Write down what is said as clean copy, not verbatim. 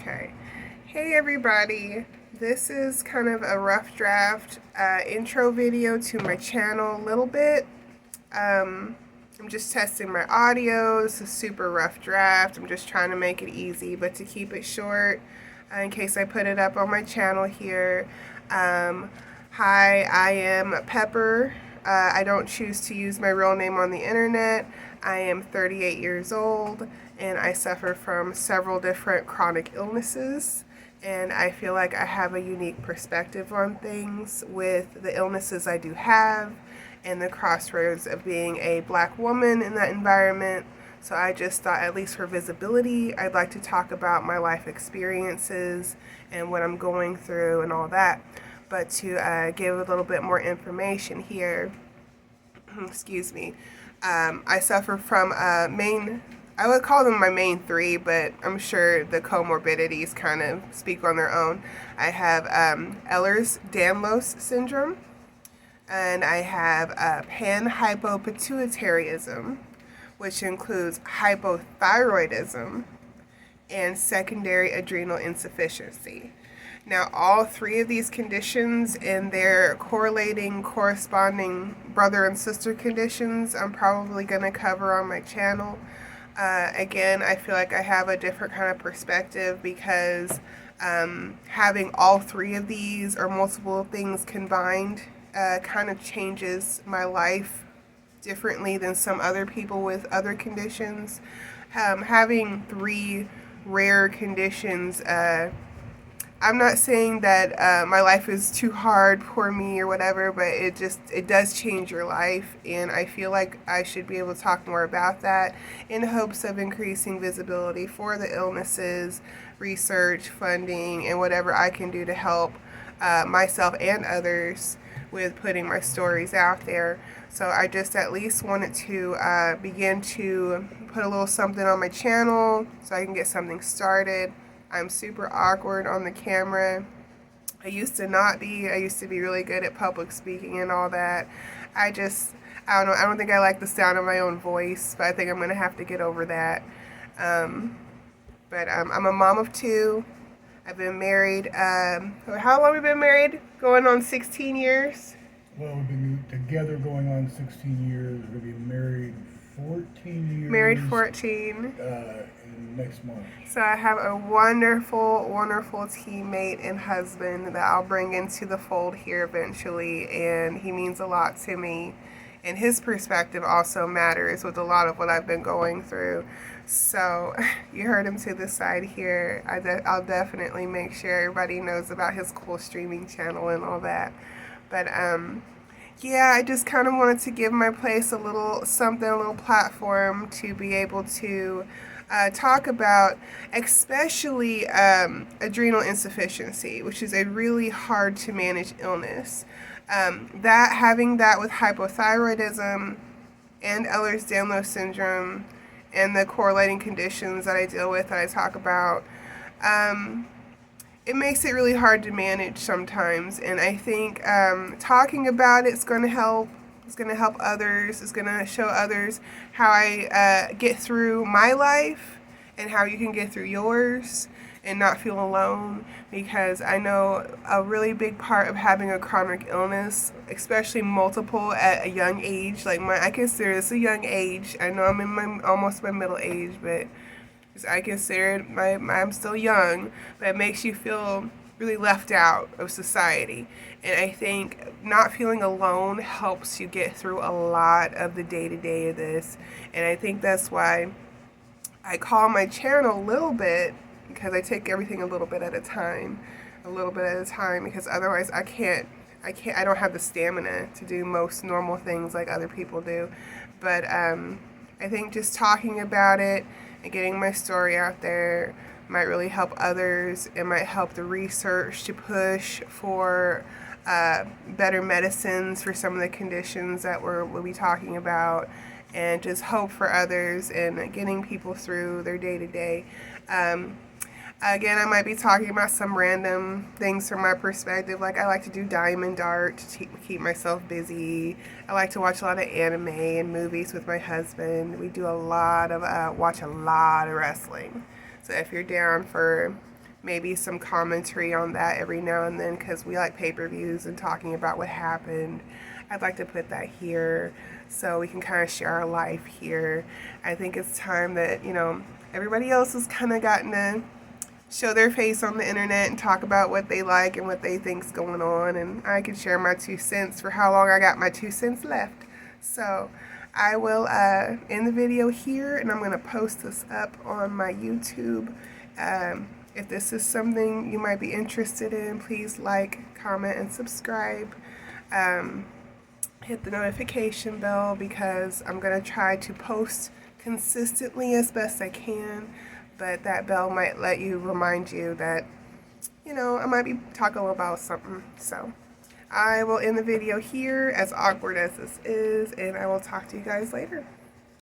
Okay. Hey everybody. This is kind of a rough draft intro video to my channel a little bit. I'm just testing my audio. This is a super rough draft. I'm just trying to make it easy, but to keep it short in case I put it up on my channel here. Hi, I am Pepper. I don't choose to use my real name on the internet. I am 38 years old and I suffer from several different chronic illnesses. And I feel like I have a unique perspective on things with the illnesses I do have and the crossroads of being a black woman in that environment. So I just thought, at least for visibility, I'd like to talk about my life experiences and what I'm going through and all that. But to give a little bit more information here, excuse me, I suffer from I would call them my main three, but I'm sure the comorbidities kind of speak on their own. I have Ehlers-Danlos syndrome, and I have panhypopituitarism, which includes hypothyroidism and secondary adrenal insufficiency. Now, all three of these conditions and their corresponding brother and sister conditions, I'm probably going to cover on my channel. Again, I feel like I have a different kind of perspective because having all three of these or multiple things combined kind of changes my life differently than some other people with other conditions. Having three rare conditions, I'm not saying that my life is too hard for me or whatever, but it does change your life, and I feel like I should be able to talk more about that in hopes of increasing visibility for the illnesses, research, funding, and whatever I can do to help myself and others with putting my stories out there. So I just at least wanted to begin to put a little something on my channel so I can get something started. I'm super awkward on the camera. I used to not be. I used to be really good at public speaking and all that. I don't know. I don't think I like the sound of my own voice, but I think I'm going to have to get over that. I'm a mom of two. I've been married. How long have we been married? Going on 16 years? Well, we've been together going on 16 years. We're going to be married 14 years. Married 14. In next month. So I have a wonderful, wonderful teammate and husband that I'll bring into the fold here eventually, and he means a lot to me. And his perspective also matters with a lot of what I've been going through. So you heard him to the side here. I'll definitely make sure everybody knows about his cool streaming channel and all that. But yeah, I just kind of wanted to give my place a little something, a little platform to be able to talk about, especially adrenal insufficiency, which is a really hard to manage illness. Having that with hypothyroidism and Ehlers-Danlos syndrome and the correlating conditions that I deal with that I talk about, it makes it really hard to manage sometimes. And I think talking about it's going to help. It's going to help others. It's going to show others how I get through my life and how you can get through yours and not feel alone, because I know a really big part of having a chronic illness, especially multiple at a young age, I consider this a young age. I know I'm in almost my middle age, but I consider it I'm still young, but it makes you feel really left out of society. And I think not feeling alone helps you get through a lot of the day-to-day of this. And I think that's why I call my channel Little Bit, because I take everything a little bit at a time. Because otherwise I don't have the stamina to do most normal things like other people do. But I think just talking about it and getting my story out there might really help others. It might help the research to push for better medicines for some of the conditions that we'll be talking about, and just hope for others and getting people through their day-to-day. Again, I might be talking about some random things from my perspective. Like, I like to do diamond art to keep myself busy. I like to watch a lot of anime and movies with my husband. We do watch a lot of wrestling. So if you're down for maybe some commentary on that every now and then, because we like pay-per-views and talking about what happened. I'd like to put that here so we can kind of share our life here. I think it's time that, you know, everybody else has kind of gotten to show their face on the internet and talk about what they like and what they think's going on, and I can share my 2 cents for how long I got my 2 cents left. So I will end the video here, and I'm going to post this up on my YouTube. If this is something you might be interested in, please like, comment, and subscribe. Hit the notification bell, because I'm going to try to post consistently as best I can, but that bell might let you remind you that, you know, I might be talking about something. So I will end the video here, as awkward as this is, and I will talk to you guys later.